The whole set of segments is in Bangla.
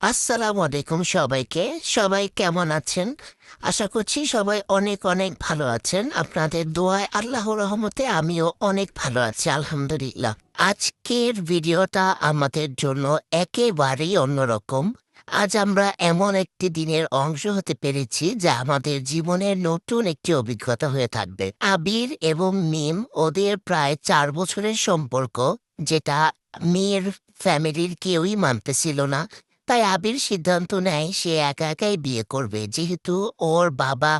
আসসালামু আলাইকুম সবাইকে। সবাই কেমন আছেন? আশা করছি সবাই অনেক অনেক ভালো আছেন। আপনাদের দোয়ায় আল্লাহর রহমতে আমিও অনেক ভালো আছি আলহামদুলিল্লাহ। আজকের ভিডিওটা আমাদের জন্য একেবারেই অন্যরকম। আজ আমরা এমন একটি দিনের অংশ হতে পেরেছি যা আমাদের জীবনের নতুন একটি অভিজ্ঞতা হয়ে থাকবে। আবির এবং মিম ওদের প্রায় ৪ বছরের সম্পর্ক, যেটা মেয়ের ফ্যামিলির কেউই মানতেছিল না। তাই আবির সিদ্ধান্ত নেয় সে একা একাই বিয়ে করবে, যেহেতু ওর বাবা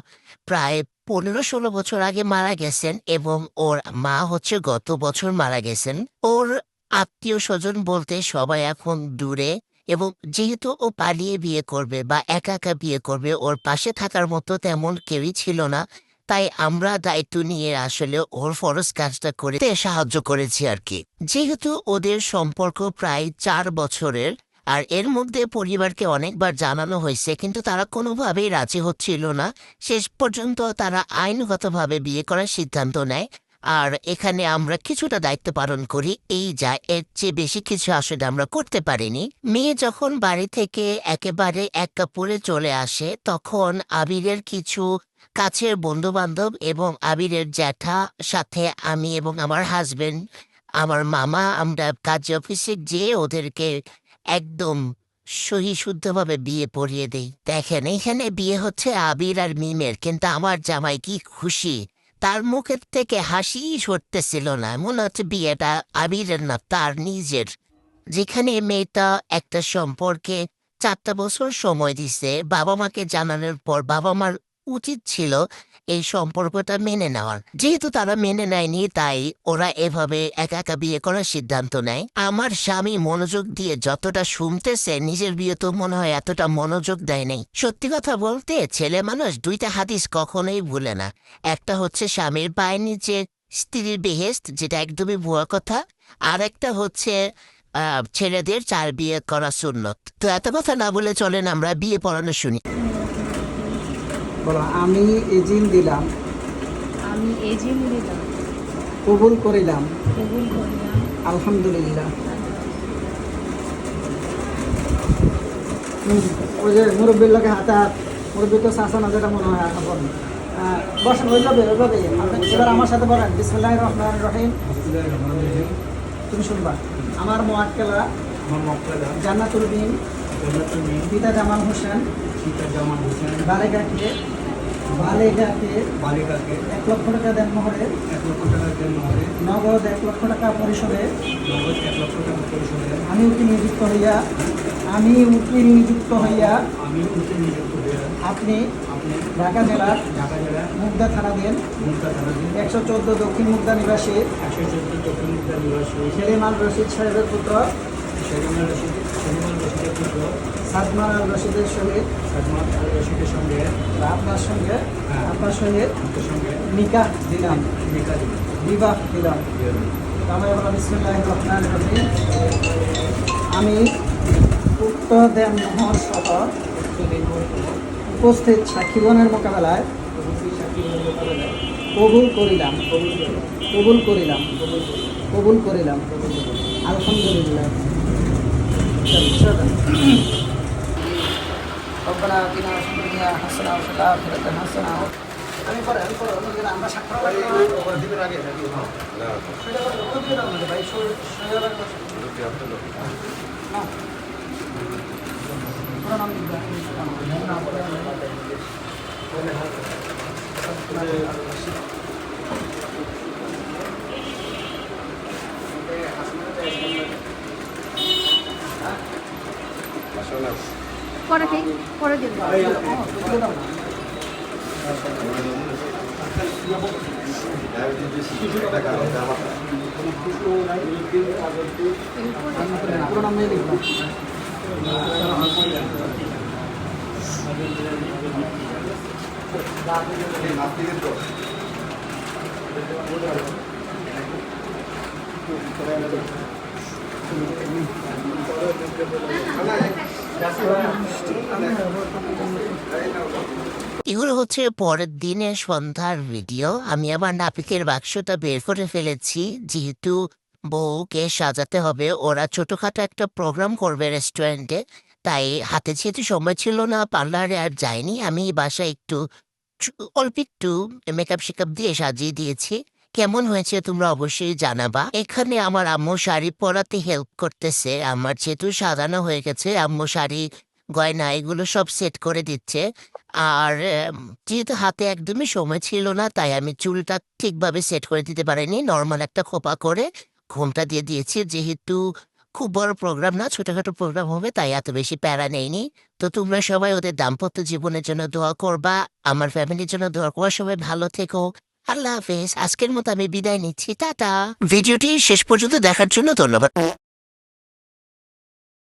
প্রায় ১৫-১৬ বছর আগে মারা গেছেন এবং ওর মা হচ্ছে গত বছর মারা গেছেন। ওর আত্মীয় স্বজন বলতে সবাই এখন দূরে, এবং যেহেতু ও পালিয়ে বিয়ে করবে বা একা একা বিয়ে করবে, ওর পাশে থাকার মতো তেমন কেউই ছিল না। তাই আমরা দায়িত্ব নিয়ে আসলে ওর ফরজ কাজটা করে সাহায্য করেছি আর কি। যেহেতু ওদের সম্পর্ক প্রায় ৪ বছরের, আর এর মধ্যে পরিবারকে অনেকবার জানানো হয়েছে, কিন্তু তারা কোনোভাবেই রাজি হচ্ছিল না। শেষ পর্যন্ত তারা আইনগতভাবে বিয়ে করার সিদ্ধান্ত নেয়। আর এখানে আমরা কিছুটা দায়িত্ব পালন করি, এই যা, এর চেয়ে বেশি কিছু আসলে আমরা করতে পারিনি। মেয়ে যখন বাড়ি থেকে একেবারে এক কাপড়ে চলে আসে, তখন আবিরের কিছু কাছের বন্ধু বান্ধব এবং আবিরের জ্যাঠা, সাথে আমি এবং আমার হাজবেন্ড, আমার মামা, আমরা কাজ অফিসে যেয়ে ওদেরকে একদম সহি-শুদ্ধভাবে বিয়ে পড়িয়ে দেই। দেখেন, এখানে বিয়ে হচ্ছে আবির আর মিমের, কিন্তু আমার জামাই কি খুশি! তার মুখের থেকে হাসিই সরতেছিল না। মনে হচ্ছে বিয়েটা আবিরের না, তার নিজের। যেখানে মেয়েটা একটা সম্পর্কে ৪টা বছর সময় দিছে, বাবা-মাকে জানানোর পর বাবা-মার উচিত ছিল এই সম্পর্কটা মেনে নেওয়ার। যেহেতু তারা মেনে নেয়নি, তাই ওরা এভাবে একা একা বিয়ে করার সিদ্ধান্ত নেয়। আমার স্বামী মনোযোগ দিয়ে যতটা শুনতেছে, নিজের বিয়ে তো মনে হয় এতটা মনোযোগ দেয় নাই। সত্যি কথা বলতে, ছেলে মানুষ ২টা হাদিস কখনোই ভুলে না। একটা হচ্ছে স্বামীর পায়ের নিচে স্ত্রীর বেহেশত, যেটা একদমই ভুয়া কথা। আর একটা হচ্ছে ছেলেদের ৪ বিয়ে করা সুন্নত। তো এত কথা না বলে চলেন আমরা বিয়ে পড়ানো শুনি। বলো, আমি এজিল দিলাম, আমি এজিল দিলাম, কবুল করিলাম, কবুল করিলাম, আলহামদুলিল্লাহ। ওই যে মুরব্বীর লোকে হাতে হাত, মুরব্বী তো শাসন, যেটা মনে হয় এখন বসেন ওইভাবে ওইভাবে। এবার আমার সাথে বলেন, বিসমিল্লাহির রহমানির রহিম। তুমি শুনবা। আমার মোয়াক্কেলা জান্নাতুল বিন পিতা জামাল হোসেন বালেগাকে ১ লক্ষ টাকা দেন মোহরে, নগদ ১ লক্ষ টাকা পরিশোধে আমি উকিল নিযুক্ত হইয়া আপনি ঢাকা জেলার মুগদা থানাধীন ১১৪ দক্ষিণ মুগদা নিবাসী সেলিমান রশিদ সাহেবের পুত্র সাদমান আল রশিদের সহিত আপনার সহিত নিকাহ দিলাম, বিবাহ দিলাম। বিসমিল্লাহির রহমানির রহিম। আমি উক্ত দেন মোহর সহ উপস্থিত সাক্ষীগণের মোকাবেলায় কবুল করিলাম, আলহামদুলিল্লাহ। রব্বানা আতিনা ফিদ দুনিয়া হাসানাহ ওয়া ফিল আখিরাতি হাসানাহ। আমি পরে আমরা স্বাক্ষর দিবেন আগে সেটা করে ওটা দিয়ে দাও না ভাই, না পুরো নাম দিবেন। পরে দিন। পুরো নাম নিয়ে লিখলাম। এগুলো হচ্ছে পরের দিনের সন্ধ্যার ভিডিও। আমি আবার নাপিতের বাক্সটা বের করে ফেলেছি, যেহেতু বউকে সাজাতে হবে। ওরা ছোটখাটো একটা প্রোগ্রাম করবে রেস্টুরেন্টে, তাই হাতে যেহেতু সময় ছিল না, পার্লারে আর যাইনি। আমি বাসায় একটু অল্প একটু মেকআপ শেকআপ দিয়ে সাজিয়ে দিয়েছি। কেমন হয়েছে তোমরা অবশ্যই জানাবা। এখানে আমার আম্মু শাড়ি পরাতে হেল্প করতেছে। আমার যেহেতু সাজানো হয়ে গেছে, আম্মু শাড়ি গয়না এগুলো সব সেট করে দিচ্ছে। আর যেহেতু হাতে একদমই সময় ছিল না, তাই আমি চুলটা ঠিকভাবে সেট করে দিতে পারিনি। নর্মাল একটা খোপা করে ঘোমটা দিয়ে দিয়েছি। যেহেতু খুব বড় প্রোগ্রাম না, ছোটখাটো প্রোগ্রাম হবে, তাই এত বেশি প্যারা নেইনি। তো তোমরা সবাই ওদের দাম্পত্য জীবনের জন্য দোয়া করবা, আমার ফ্যামিলির জন্য দোয়া করবা। সবাই ভালো থেকো। আল্লাহ হাফেজ। আজকের মতো আমি বিদায় নিচ্ছি। টাটা। ভিডিওটি শেষ পর্যন্ত দেখার জন্য ধন্যবাদ।